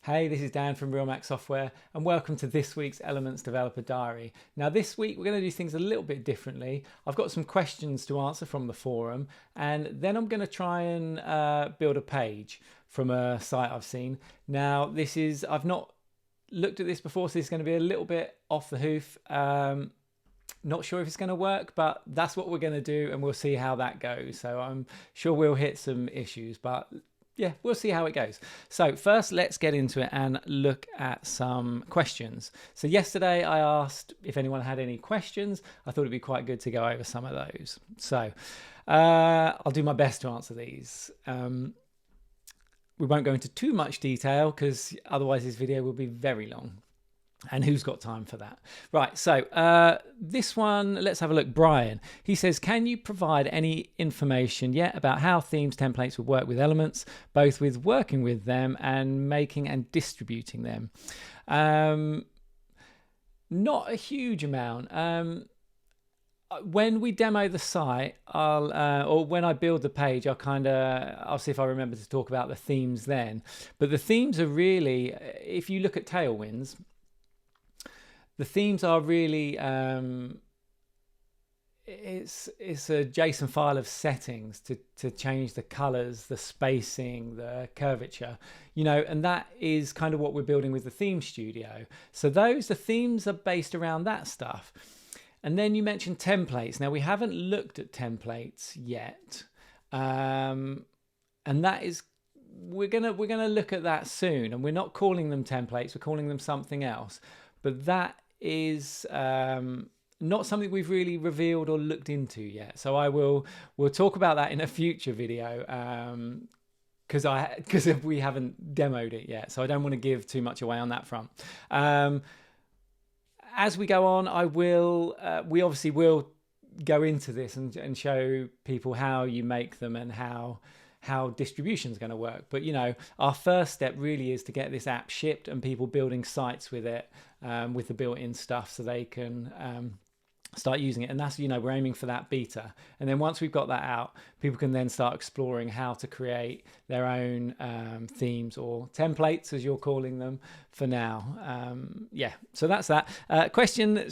Hey, this is Dan from Real Mac Software, and welcome to this week's Elements Developer Diary. Now, this week we're going to do things a little bit differently. I've got some questions to answer from the forum, and then I'm going to try and build a page from a site I've seen. Now, I've not looked at this before, so this is going to be a little bit off the hoof. Not sure if it's going to work, but that's what we're going to do, and we'll see how that goes. So I'm sure we'll hit some issues, but yeah, we'll see how it goes. So first, let's get into it and look at some questions. So yesterday I asked if anyone had any questions. I thought it'd be quite good to go over some of those. So I'll do my best to answer these. We won't go into too much detail because otherwise this video will be very long. And who's got time for that? Right, so this one, let's have a look. Brian, he says, can you provide any information yet about how themes templates would work with elements, both with working with them and making and distributing them? Not a huge amount. When we demo the site, or when I build the page, I'll see if I remember to talk about the themes then. But the themes are really, if you look at Tailwinds, the themes are really, it's a JSON file of settings to change the colors, the spacing, the curvature, and that is kind of what we're building with the theme studio. So the themes are based around that stuff. And then you mentioned templates. Now we haven't looked at templates yet. And that is, we're gonna look at that soon. And we're not calling them templates, we're calling them something else. But that is not something we've really revealed or looked into yet. So we'll talk about that in a future video because we haven't demoed it yet. So I don't want to give too much away on that front. As we go on, we obviously will go into this and show people how you make them and how distribution is going to work. But our first step really is to get this app shipped and people building sites with it, with the built-in stuff, so they can start using it. And that's, we're aiming for that beta. And then once we've got that out, people can then start exploring how to create their own themes or templates, as you're calling them for now. So that's that question.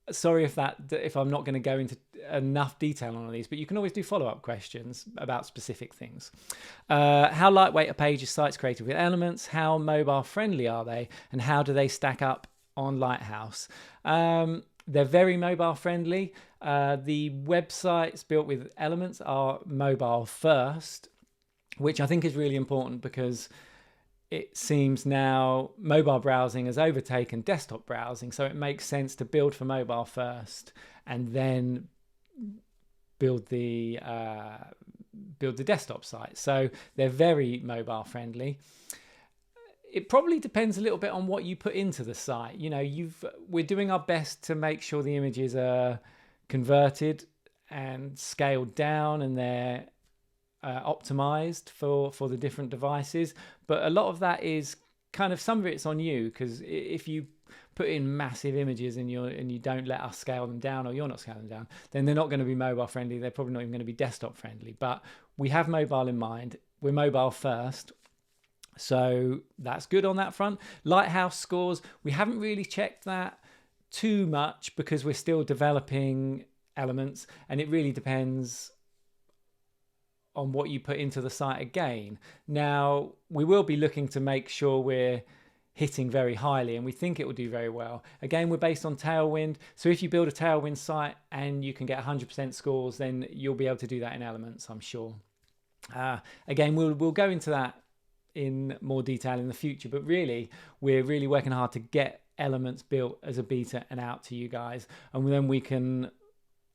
Sorry if I'm not going to go into enough detail on all these, but you can always do follow-up questions about specific things. How lightweight are pages sites created with elements? How mobile friendly are they? And how do they stack up on Lighthouse? They're very mobile friendly. The websites built with elements are mobile first, which I think is really important because it seems now mobile browsing has overtaken desktop browsing, so it makes sense to build for mobile first and then build the desktop site. So they're very mobile friendly. It probably depends a little bit on what you put into the site. We're doing our best to make sure the images are converted and scaled down and they're optimized for the different devices, but a lot of that is kind of, some of it's on you, because if you put in massive images and you don't let us scale them down, or you're not scaling them down, then they're not going to be mobile friendly. They're probably not even going to be desktop friendly. But we have mobile in mind. We're mobile first, so that's good on that front. Lighthouse scores, we haven't really checked that too much because we're still developing elements, and it really depends on what you put into the site again. Now, we will be looking to make sure we're hitting very highly, and we think it will do very well. Again, we're based on Tailwind, so if you build a Tailwind site and you can get 100% scores, then you'll be able to do that in Elements, I'm sure. Again, we'll go into that in more detail in the future, but really, we're really working hard to get Elements built as a beta and out to you guys, and then we can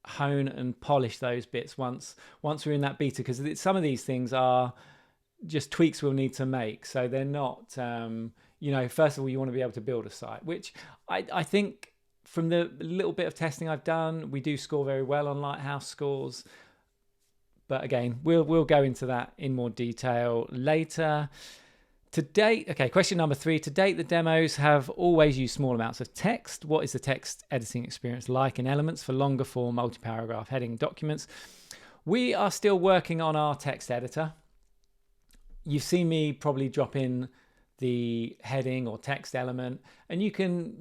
hone and polish those bits once we're in that beta, because some of these things are just tweaks we'll need to make. So they're not, first of all, you want to be able to build a site, which I think from the little bit of testing I've done, we do score very well on Lighthouse scores. But again, we'll go into that in more detail later. To date, okay, question number 3. To date, the demos have always used small amounts of text. What is the text editing experience like in Elements for longer form, multi-paragraph heading documents? We are still working on our text editor. You've seen me probably drop in the heading or text element, and you can,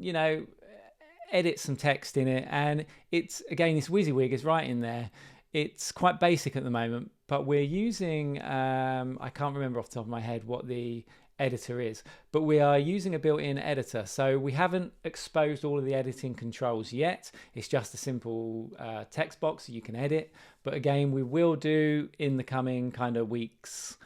edit some text in it. And it's, again, this WYSIWYG is right in there. It's quite basic at the moment, but we're using, I can't remember off the top of my head what the editor is, but we are using a built-in editor. So we haven't exposed all of the editing controls yet. It's just a simple text box you can edit. But again, we will do in the coming kind of weeks.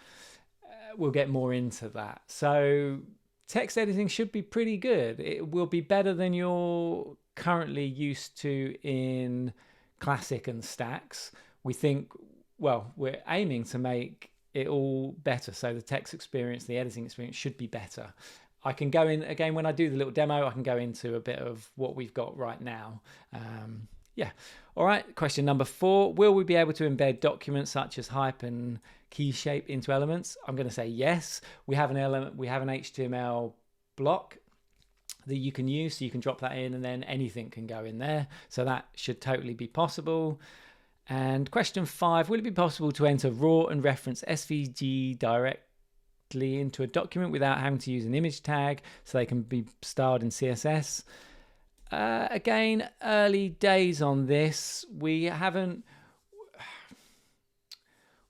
We'll get more into that. So text editing should be pretty good. It will be better than you're currently used to in Classic and Stacks. We think, well, we're aiming to make it all better. So the text experience, the editing experience should be better. I can go in, again, when I do the little demo, I can go into a bit of what we've got right now. Yeah. All right. Question number 4. Will we be able to embed documents such as hype and key shape into elements? I'm going to say yes. We have an element, we have an HTML block that you can use. So you can drop that in and then anything can go in there. So that should totally be possible. And question 5, will it be possible to enter raw and reference SVG directly into a document without having to use an image tag so they can be styled in CSS? Again, early days on this. We're adding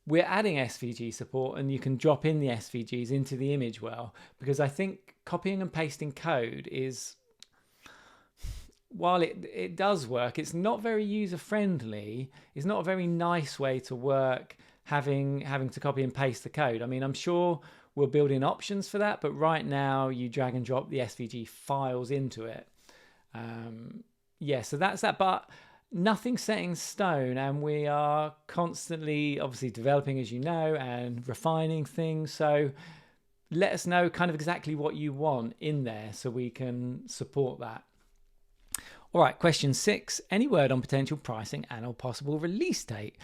SVG support, and you can drop in the SVGs into the image well, because I think copying and pasting code is, while it does work, it's not very user friendly. It's not a very nice way to work, having to copy and paste the code. I mean, I'm sure we'll build in options for that, but right now you drag and drop the SVG files into it. Yeah, so that's that, but nothing set in stone, and we are constantly obviously developing, as you know, and refining things. So let us know kind of exactly what you want in there so we can support that. All right, question 6, any word on potential pricing and or possible release date?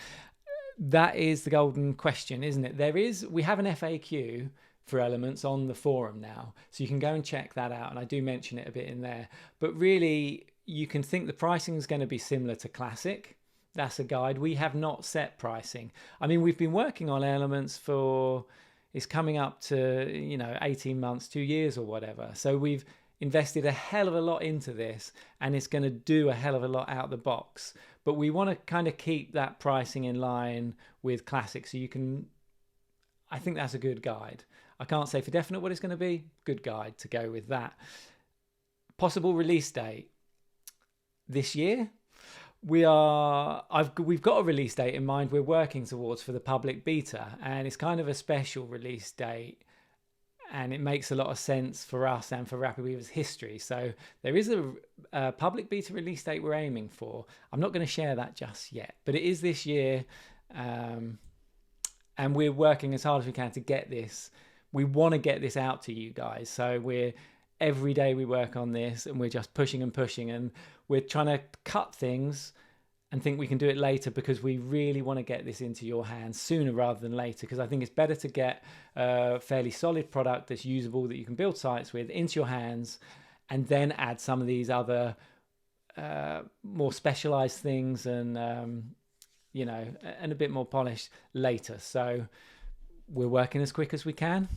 That is the golden question, isn't it? We have an FAQ for Elements on the forum now, so you can go and check that out, and I do mention it a bit in there. But really, you can think the pricing is going to be similar to Classic. That's a guide. We have not set pricing. I mean, we've been working on Elements for, it's coming up to 18 months, 2 years or whatever. So we've invested a hell of a lot into this, and it's going to do a hell of a lot out the box. But we want to kind of keep that pricing in line with Classic, so you can, I think that's a good guide. I can't say for definite what it's going to be. Good guide to go with that. Possible release date this year. We've got a release date in mind we're working towards for the public beta, and it's kind of a special release date, and it makes a lot of sense for us and for Rapid Weaver's history. So there is a public beta release date we're aiming for. I'm not going to share that just yet, but it is this year, and we're working as hard as we can to get this. We want to get this out to you guys. So every day we work on this, and we're just pushing and pushing, and we're trying to cut things and think we can do it later, because we really want to get this into your hands sooner rather than later, because I think it's better to get a fairly solid product that's usable, that you can build sites with, into your hands, and then add some of these other more specialized things and and a bit more polished later. So we're working as quick as we can.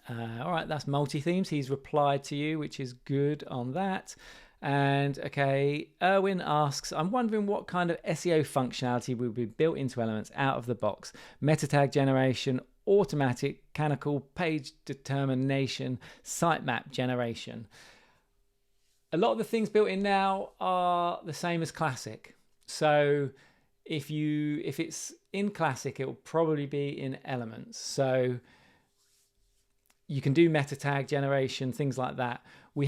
All right, that's multi-themes. He's replied to you, which is good on that. And okay, Erwin asks, I'm wondering what kind of SEO functionality will be built into Elements out of the box. Meta tag generation, automatic, mechanical, page determination, sitemap generation. A lot of the things built in now are the same as Classic. So if it's in Classic, it will probably be in Elements. So you can do meta tag generation, things like that. We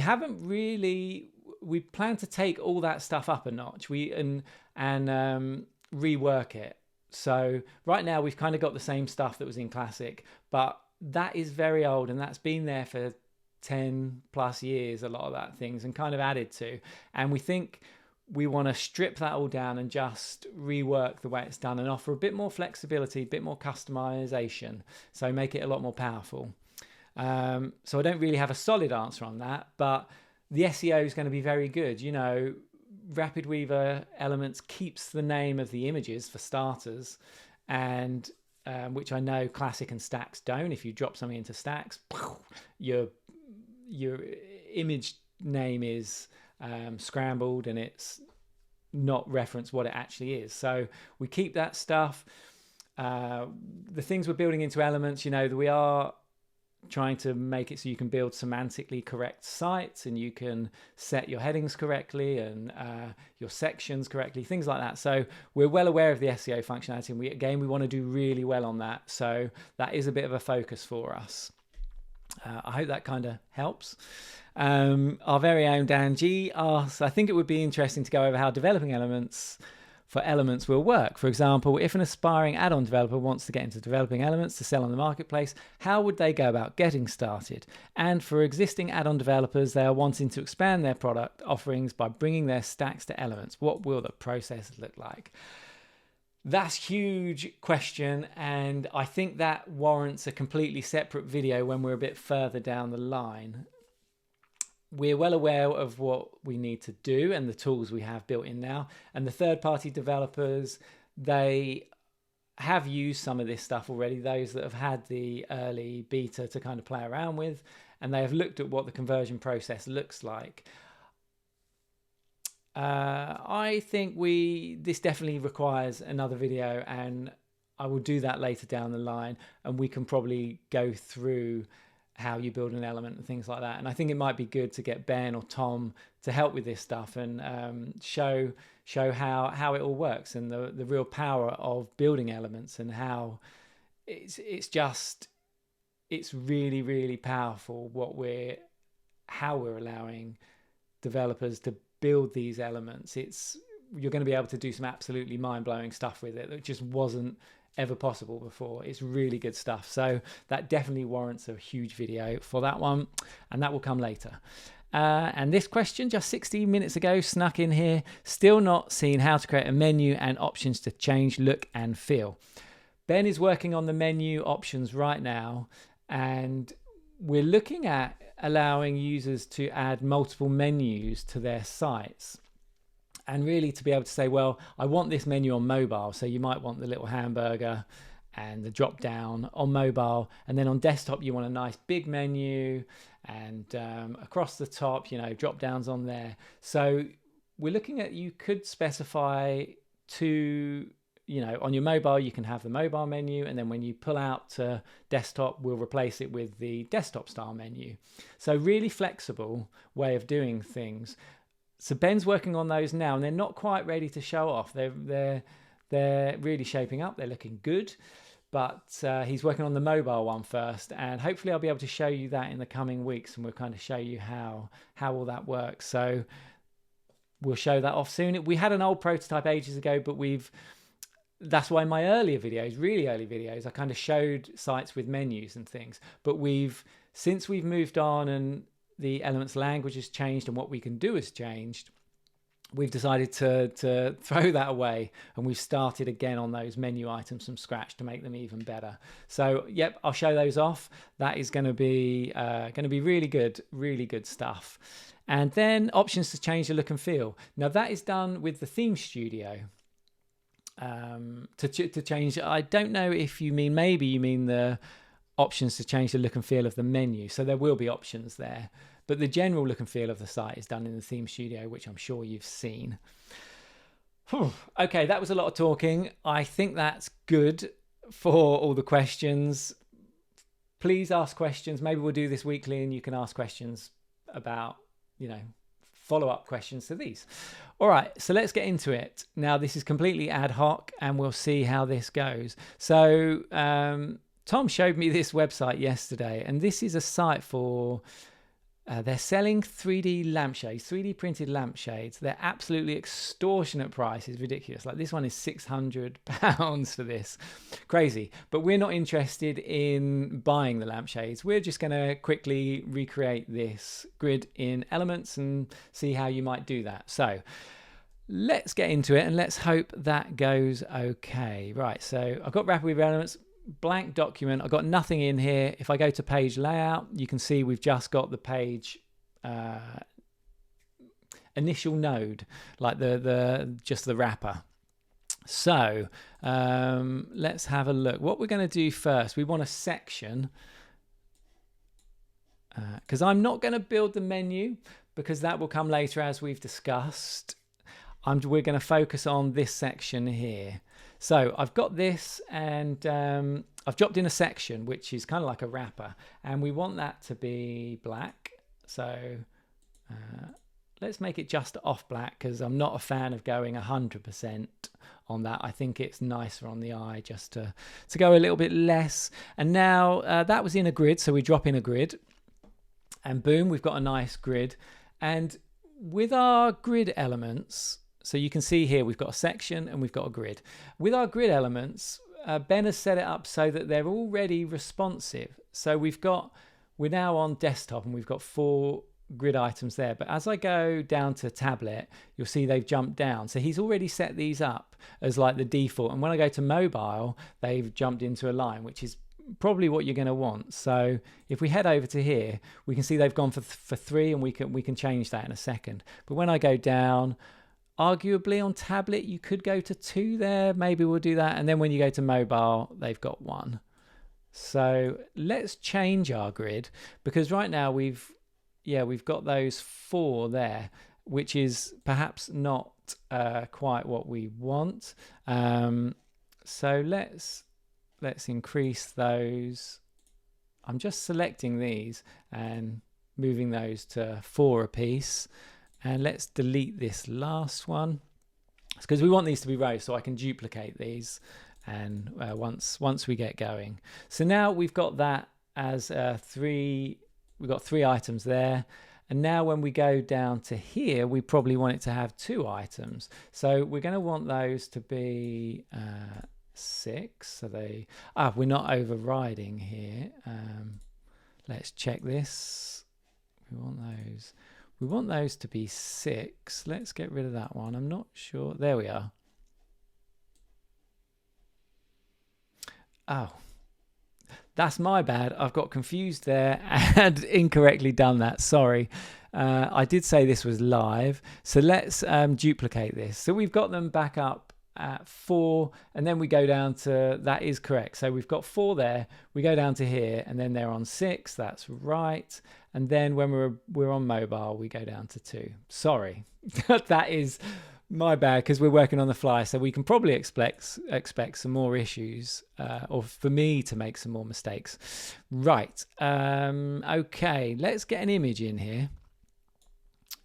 plan to take all that stuff up a notch and rework it. So right now we've kind of got the same stuff that was in Classic, but that is very old, and that's been there for 10 plus years, a lot of that things, and kind of added to. And we think we want to strip that all down and just rework the way it's done and offer a bit more flexibility, a bit more customization, so make it a lot more powerful. So I don't really have a solid answer on that, but the SEO is going to be very good. Rapid Weaver Elements keeps the name of the images for starters, and which I know Classic and Stacks don't. If you drop something into Stacks, your image name is scrambled and it's not reference what it actually is. So we keep that stuff. The things we're building into Elements, we are trying to make it so you can build semantically correct sites, and you can set your headings correctly and your sections correctly, things like that. So we're well aware of the SEO functionality, and we want to do really well on that. So that is a bit of a focus for us. I hope that kind of helps. Our very own Dan G asks, I think it would be interesting to go over how developing Elements will work. For example, if an aspiring add-on developer wants to get into developing Elements to sell on the marketplace, how would they go about getting started? And for existing add-on developers, they are wanting to expand their product offerings by bringing their stacks to Elements. What will the process look like? That's a huge question, and I think that warrants a completely separate video when we're a bit further down the line. We're well aware of what we need to do and the tools we have built in now. And the third-party developers, they have used some of this stuff already, those that have had the early beta to kind of play around with, and they have looked at what the conversion process looks like. I think this definitely requires another video, and I will do that later down the line, and we can probably go through how you build an element and things like that. And I think it might be good to get Ben or Tom to help with this stuff and show how it all works and the real power of building elements, and how it's really, really powerful how we're allowing developers to build these elements. You're going to be able to do some absolutely mind-blowing stuff with it that just wasn't ever possible before. It's really good stuff. So that definitely warrants a huge video for that one, and that will come later. And this question just 16 minutes ago snuck in here. Still not seen how to create a menu and options to change look and feel. Ben is working on the menu options right now, and we're looking at allowing users to add multiple menus to their sites. And really to be able to say, well, I want this menu on mobile. So you might want the little hamburger and the drop down on mobile. And then on desktop, you want a nice big menu, and across the top, drop downs on there. So we're looking at, you could specify on your mobile, you can have the mobile menu. And then when you pull out to desktop, we'll replace it with the desktop style menu. So really flexible way of doing things. So Ben's working on those now, and they're not quite ready to show off. They're really shaping up. They're looking good, but he's working on the mobile one first, and hopefully I'll be able to show you that in the coming weeks, and we'll kind of show you how all that works. So we'll show that off soon. We had an old prototype ages ago, but that's why in my really early videos, I kind of showed sites with menus and things. But since we've moved on and the Elements language has changed and what we can do has changed, we've decided to throw that away, and we've started again on those menu items from scratch to make them even better. So yep, I'll show those off. That is going to be really good stuff. And then options to change the look and feel. Now that is done with the Theme Studio. To change, I don't know if maybe you mean the options to change the look and feel of the menu. So there will be options there, but the general look and feel of the site is done in the Theme Studio, which I'm sure you've seen. Okay, that was a lot of talking. I think that's good for all the questions. Please ask questions. Maybe we'll do this weekly, and you can ask questions about, follow-up questions to these. All right, so let's get into it. Now, this is completely ad hoc, and we'll see how this goes. So Tom showed me this website yesterday, and this is a site for they're selling 3D lampshades, 3D printed lampshades. They're absolutely extortionate prices, ridiculous. Like this one is £600 for this, crazy. But we're not interested in buying the lampshades. We're just going to quickly recreate this grid in Elements and see how you might do that. So let's get into it, and let's hope that goes okay. Right, so I've got Rapid with Elements. Blank document. I've got nothing in here. If I go to page layout, you can see we've just got the page initial node, like the just the wrapper. So let's have a look. What we're going to do first, we want a section, because I'm not going to build the menu because that will come later as we've discussed. We're going to focus on this section here. So I've got this, and I've dropped in a section which is kind of like a wrapper, and we want that to be black. So let's make it just off black, because I'm not a fan of going 100% on that. I think it's nicer on the eye just to go a little bit less. And now that was in a grid, so we drop in a grid, and boom, we've got a nice grid. And with our grid elements, so you can see here we've got a section and we've got a grid. With our grid elements, Ben has set it up so that they're already responsive. So we're now on desktop, and we've got 4 grid items there. But as I go down to tablet, you'll see they've jumped down. So he's already set these up as like the default. And when I go to mobile, they've jumped into a line, which is probably what you're going to want. So if we head over to here, we can see they've gone for 3, and we can change that in a second. But when I go down, arguably on tablet you could go to 2 there. Maybe we'll do that. And then when you go to mobile, they've got 1. So let's change our grid, because right now we've got those 4 there, which is perhaps not quite what we want. So let's increase those. I'm just selecting these and moving those to 4 apiece. And let's delete this last one, because we want these to be rows, so I can duplicate these. And once we get going, so now we've got that as 3. We've got 3 items there. And now when we go down to here, we probably want it to have 2 items. So we're going to want those to be 6. So we're not overriding here. Let's check this. We want those to be 6. Let's get rid of that one. I'm not sure. There we are. Oh, that's my bad. I've got confused there and incorrectly done that. Sorry. I did say this was live. So let's duplicate this. So we've got them back up at 4, and then we go down to, that is correct. So we've got 4 there. We go down to here, and then they're on 6. That's right. And then when we're on mobile, we go down to 2. Sorry. That is my bad, because we're working on the fly, so we can probably expect some more issues, or for me to make some more mistakes. Right. Okay, let's get an image in here.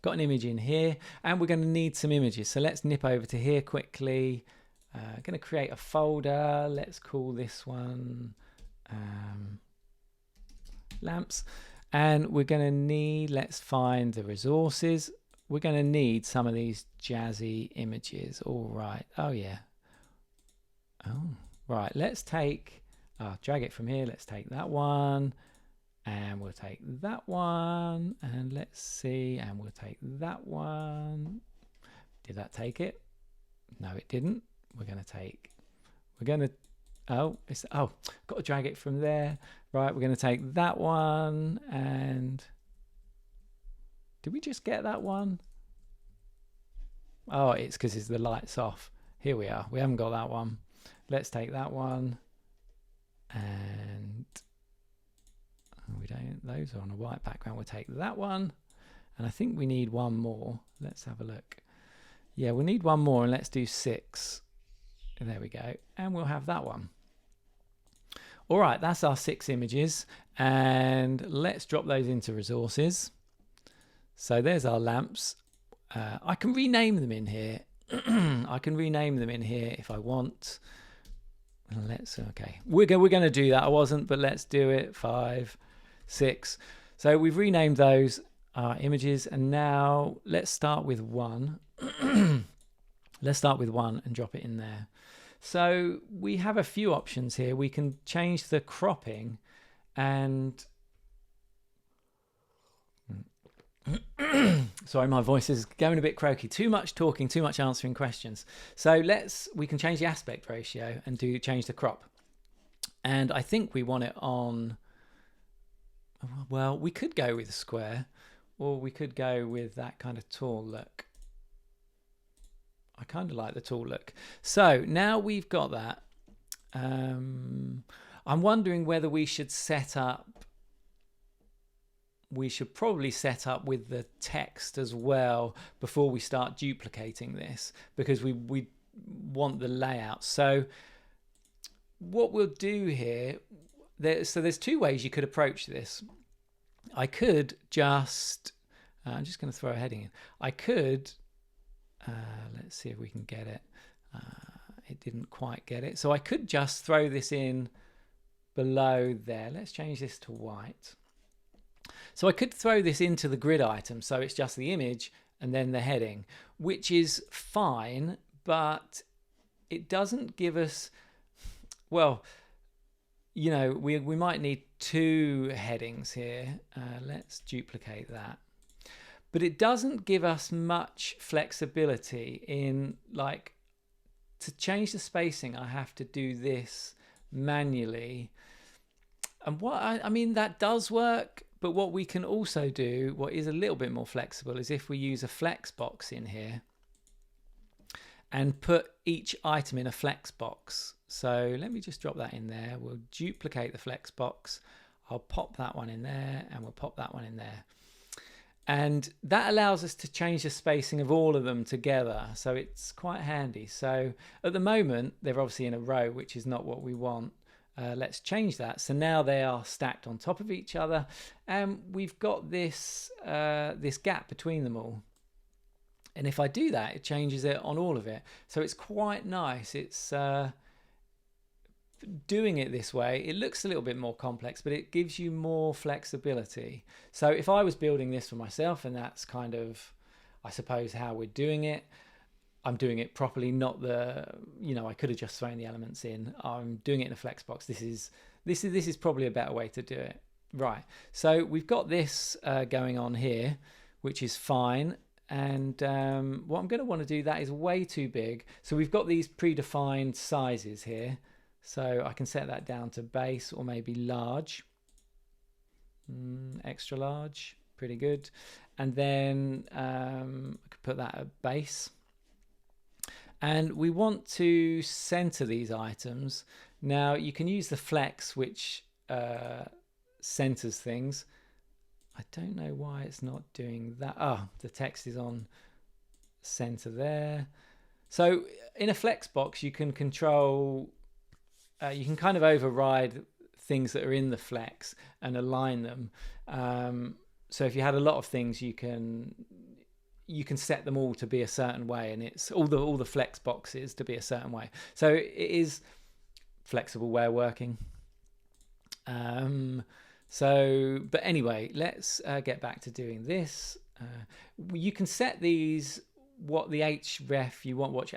Got an image in here, and we're going to need some images. So let's nip over to here quickly. Going to create a folder. Let's call this one lamps. And we're going to need, let's find the resources. We're going to need some of these jazzy images. All right. Oh, yeah. Oh, right. Let's take, drag it from here. Let's take that one. And we'll take that one. And let's see. And we'll take that one. Did that take it? No, it didn't. We're going to, got to drag it from there. Right. We're going to take that one. And did we just get that one? Oh, it's because the light's off. Here we are. We haven't got that one. Let's take that one. And we don't, those are on a white background. We'll take that one. And I think we need one more. Let's have a look. Yeah, we need one more, and let's do 6. There we go. And we'll have that one. All right, that's our 6 images. And let's drop those into resources. So there's our lamps. I can rename them in here. I can rename them in here if I want. Okay. We're going to do that. I wasn't, but let's do it. 5, 6. So we've renamed those images, and now let's start with 1. Let's start with 1 and drop it in there. So we have a few options here. We can change the cropping, and sorry, my voice is going a bit croaky. Too much talking, too much answering questions. So we can change the aspect ratio and change the crop. And I think we want it on, well, we could go with square, or we could go with that kind of tall look. I kind of like the tall look. So now we've got that. I'm wondering whether we should probably set up with the text as well before we start duplicating this, because we want the layout. So what we'll do here, there's two ways you could approach this. I could just, I'm just going to throw a heading in. I could, let's see if we can get it. It didn't quite get it. So I could just throw this in below there. Let's change this to white. So I could throw this into the grid item, so it's just the image and then the heading, which is fine, but it doesn't give us, well, you know, we might need two headings here. Let's duplicate that. But it doesn't give us much flexibility in, like, to change the spacing, I have to do this manually. And what I mean, that does work, but what we can also do, what is a little bit more flexible, is if we use a flex box in here and put each item in a flex box. So let me just drop that in there. We'll duplicate the flex box. I'll pop that one in there, and we'll pop that one in there. And that allows us to change the spacing of all of them together. So it's quite handy. So at the moment, they're obviously in a row, which is not what we want. Let's change that. So now they are stacked on top of each other. And we've got this, this gap between them all. And if I do that, it changes it on all of it. So it's quite nice. It's doing it this way. It looks a little bit more complex, but it gives you more flexibility. So if I was building this for myself, and that's kind of, I suppose, how we're doing it, I'm doing it properly, not the, you know, I could have just thrown the elements in. I'm doing it in a flex box. This is probably a better way to do it. Right. So we've got this going on here, which is fine. And what I'm going to want to do, that is way too big. So we've got these predefined sizes here. So I can set that down to base, or maybe large, extra large, pretty good. And then I could put that at base. And we want to center these items. Now you can use the flex, which centers things. I don't know why it's not doing that. Ah, the text is on center there. So in a flex box, you can control, you can kind of override things that are in the flex and align them. So if you had a lot of things, you can set them all to be a certain way, and it's all the flex boxes to be a certain way. So it is flexible way of working. But anyway, let's get back to doing this. You can set these, what the href you want, what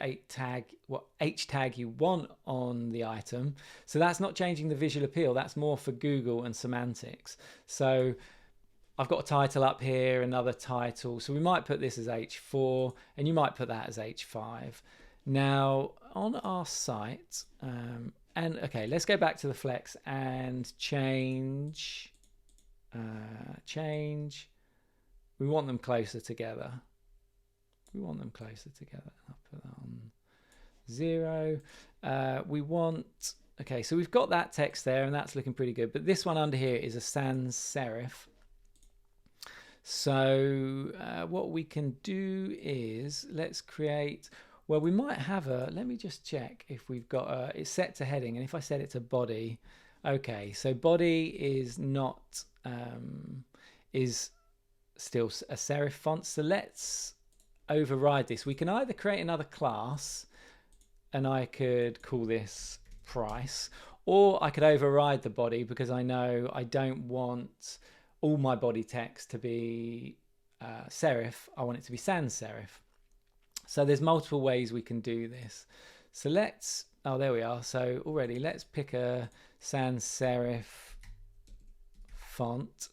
h tag you want on the item. So that's not changing the visual appeal. That's more for Google and semantics. So I've got a title up here, another title. So we might put this as h4, and you might put that as h5. Now on our site, and okay, let's go back to the flex and change. We want them closer together. I'll put that on 0. We want, okay, so we've got that text there, and that's looking pretty good. But this one under here is a sans serif. So what we can do is, let's create, well, we might have let me just check if we've got it's set to heading, and if I set it to body, okay, so body is not, is still a serif font. So let's override this. We can either create another class, and I could call this price, or I could override the body, because I know I don't want all my body text to be serif. I want it to be sans serif. So there's multiple ways we can do this. So let's, oh, there we are. So already, let's pick a sans serif font.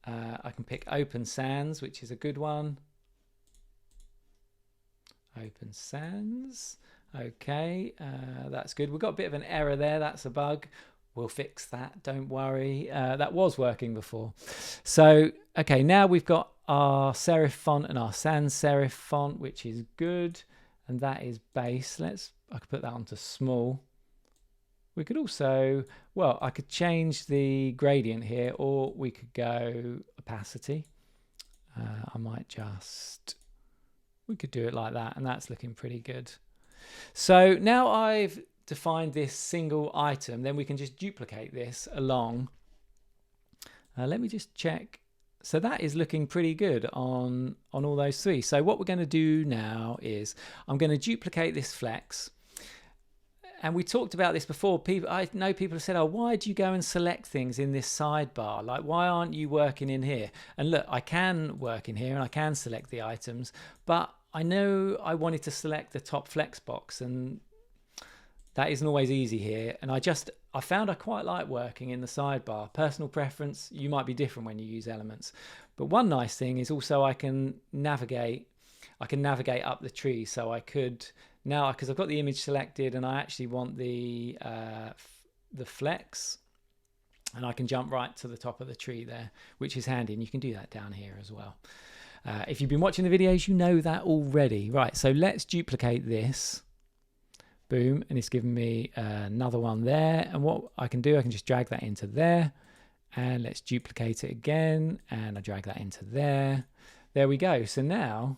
I can pick Open Sans, which is a good one. Open Sans. Okay, that's good. We've got a bit of an error there. That's a bug. We'll fix that. Don't worry. That was working before. So, okay, now we've got our serif font and our sans serif font, which is good. and that is base. I could put that onto small. We could also, well, I could change the gradient here, or we could go opacity. I might just, we could do it like that, and that's looking pretty good. So now I've defined this single item, then we can just duplicate this along. Let me just check. So that is looking pretty good on all those three. So what we're going to do now is I'm going to duplicate this flex. And we talked about this before. I know people have said, oh, why do you go and select things in this sidebar? Like, why aren't you working in here? And look, I can work in here and I can select the items, but I know I wanted to select the top flex box, and that isn't always easy here. And I found I quite like working in the sidebar. Personal preference, you might be different when you use elements. But one nice thing is also I can navigate up the tree. So I could now, because I've got the image selected and I actually want the flex, and I can jump right to the top of the tree there, which is handy. And you can do that down here as well. If you've been watching the videos, you know that already. Right, so let's duplicate this. Boom, and it's given me another one there. And what I can do, I can just drag that into there. And let's duplicate it again. And I drag that into there. There we go. So now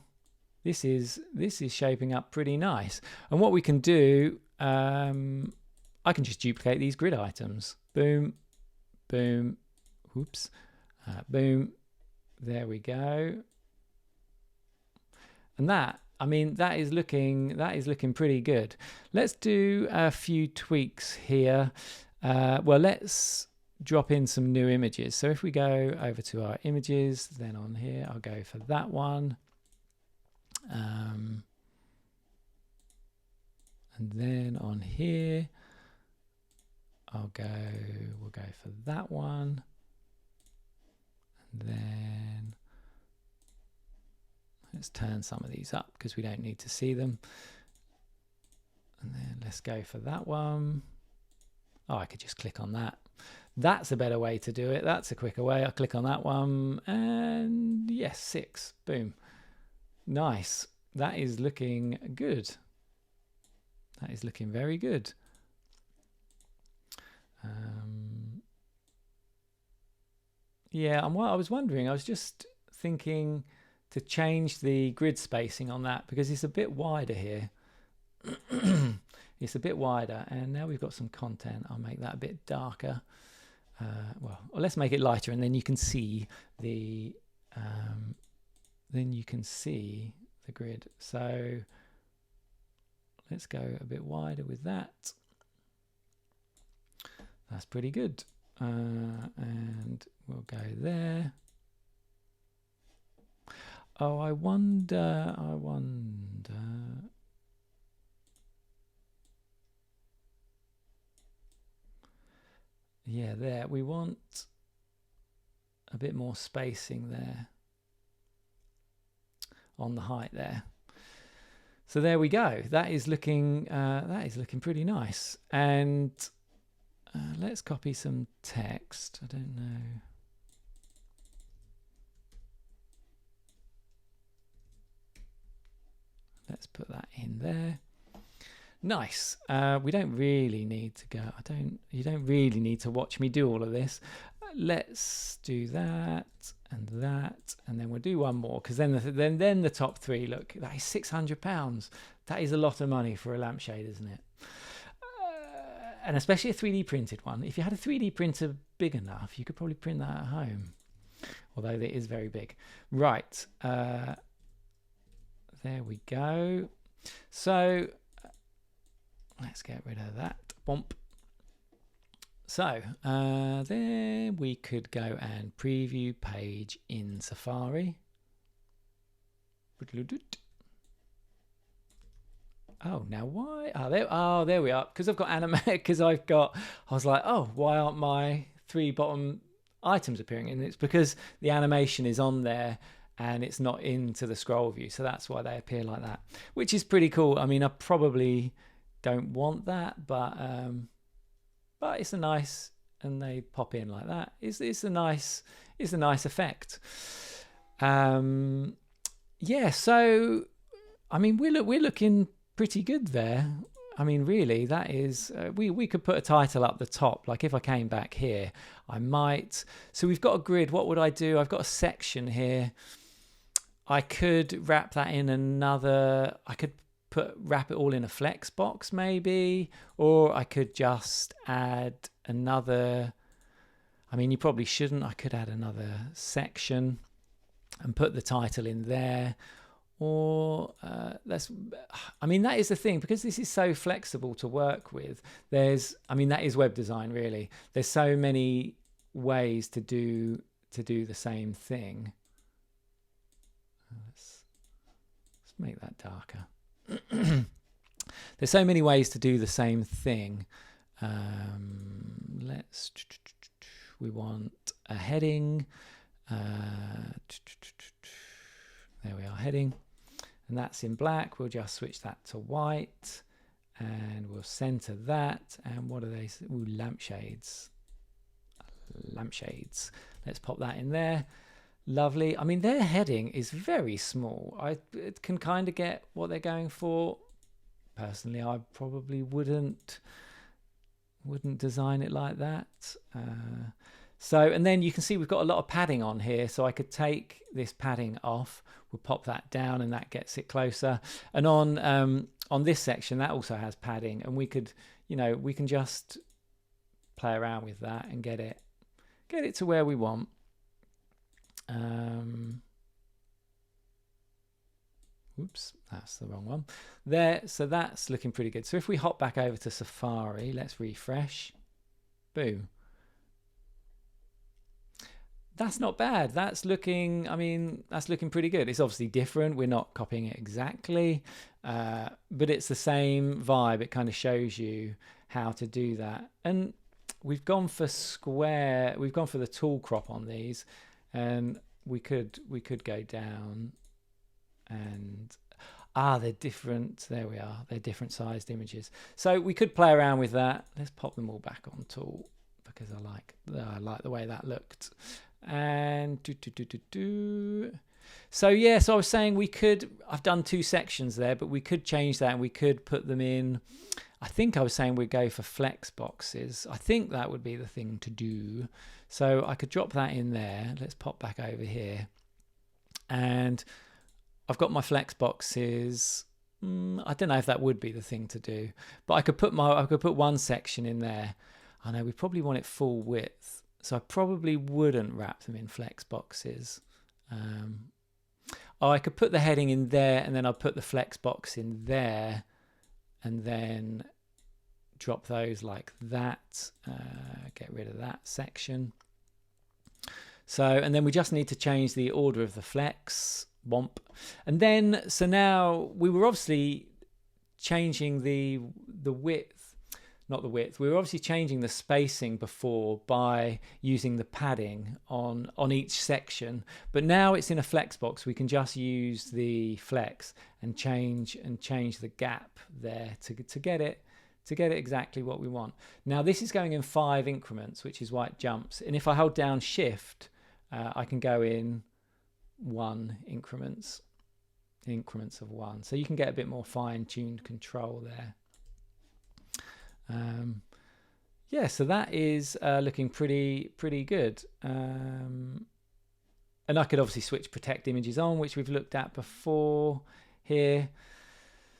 this is shaping up pretty nice. And what we can do, I can just duplicate these grid items. Boom, boom, whoops, boom. There we go. And that, I mean, that is looking pretty good. Let's do a few tweaks here. Well, let's drop in some new images. So if we go over to our images, then on here, I'll go for that one. And then on here, we'll go for that one. And then let's turn some of these up because we don't need to see them. And then let's go for that one. Oh, I could just click on that. That's a better way to do it. That's a quicker way. I'll click on that one and yes, 6. Boom. Nice. That is looking good. That is looking very good. Yeah, I was wondering, I was just thinking to change the grid spacing on that because it's a bit wider here. It's a bit wider, and now we've got some content. I'll make that a bit darker. Well, let's make it lighter, and then you can see the grid. So let's go a bit wider with that. That's pretty good. And we'll go there. Oh, I wonder. Yeah, there. We want a bit more spacing there on the height there. So there we go. That is looking pretty nice. And let's copy some text. I don't know. Let's put that in there. Nice. We don't really need to go. You don't really need to watch me do all of this. Let's do that, and then we'll do one more because then the top three. Look, that is £600. That is a lot of money for a lampshade, isn't it? And especially a 3D printed one. If you had a 3D printer big enough, you could probably print that at home. Although it is very big. Right. There we go. So let's get rid of that. Bump. So then we could go and preview page in Safari. Oh, now why? Oh, there we are. Because I've got animate. I was like, oh, why aren't my 3 bottom items appearing? And it's because the animation is on there and it's not into the scroll view. So that's why they appear like that, which is pretty cool. I mean, I probably don't want that, but it's a nice, and they pop in like that. It's a nice effect. Yeah. So, I mean, we're looking pretty good there. I mean, really, that is, we could put a title up the top. Like if I came back here, I might. So we've got a grid. What would I do? I've got a section here. I could wrap that in another, I could wrap it all in a flex box maybe, or I could just add another, I mean, you probably shouldn't. I could add another section and put the title in there. Or I mean, that is the thing, because this is so flexible to work with. I mean, that is web design, really. There's so many ways to do the same thing. Let's make that darker. There's so many ways to do the same thing. We want a heading. There we are, heading. And that's in black. We'll just switch that to white. And we'll center that. And what are they? Ooh, lampshades. Lampshades. Let's pop that in there. Lovely. I mean, their heading is very small. I can kind of get what they're going for. Personally, I probably wouldn't design it like that. And then you can see we've got a lot of padding on here, so I could take this padding off. We'll pop that down, and that gets it closer. And on this section, that also has padding, and we could, we can just play around with that and get it to where we want. Oops, that's the wrong one. There, so that's looking pretty good. So if we hop back over to Safari, let's refresh. Boom. That's not bad. That's looking pretty good. It's obviously different. We're not copying it exactly, but it's the same vibe. It kind of shows you how to do that. And we've gone for square. We've gone for the tool crop on these, and we could go down, and they're different. There we are. They're different sized images. So we could play around with that. Let's pop them all back on tool, because I like the way that looked. And so yeah, so I was saying I've done 2 sections there, but we could change that, and we could put them in. I think I was saying we'd go for flex boxes. I think that would be the thing to do. So I could drop that in there. Let's pop back over here, and I've got my flex boxes. I don't know if that would be the thing to do, but I could put one section in there. I know we probably want it full width, so I probably wouldn't wrap them in flex boxes. I could put the heading in there, and then I'll put the flex box in there, and then drop those like that. Get rid of that section. So, and then we just need to change the order of the flex. Womp. And then, so now we were obviously changing the width. Not the width. We were obviously changing the spacing before by using the padding on each section, but now it's in a flex box. We can just use the flex and change the gap there to get it exactly what we want. Now this is going in 5 increments, which is why it jumps. And if I hold down Shift, I can go in 1 increments of 1. So you can get a bit more fine-tuned control there. Yeah, so that is looking pretty good. And I could obviously switch protect images on, which we've looked at before here.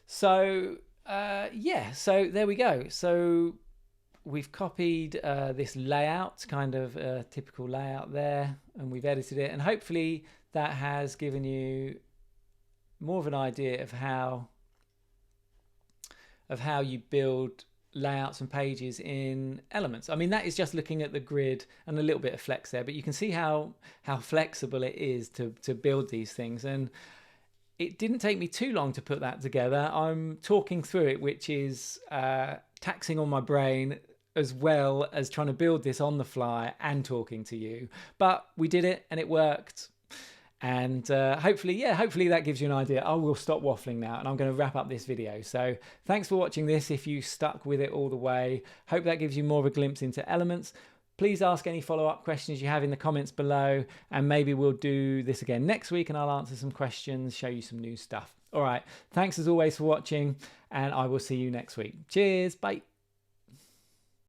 So yeah, so there we go. So we've copied this layout, kind of a typical layout there, and we've edited it, and hopefully that has given you more of an idea of how you build layouts and pages in Elements. I mean, that is just looking at the grid and a little bit of flex there, but you can see how flexible it is to build these things. And it didn't take me too long to put that together. I'm talking through it, which is taxing on my brain, as well as trying to build this on the fly and talking to you. But we did it, and it worked. And hopefully that gives you an idea. I will stop waffling now, and I'm going to wrap up this video. So thanks for watching this. If you stuck with it all the way, hope that gives you more of a glimpse into Elements. Please ask any follow-up questions you have in the comments below, and maybe we'll do this again next week, and I'll answer some questions, show you some new stuff. All right. Thanks as always for watching, and I will see you next week. Cheers. Bye.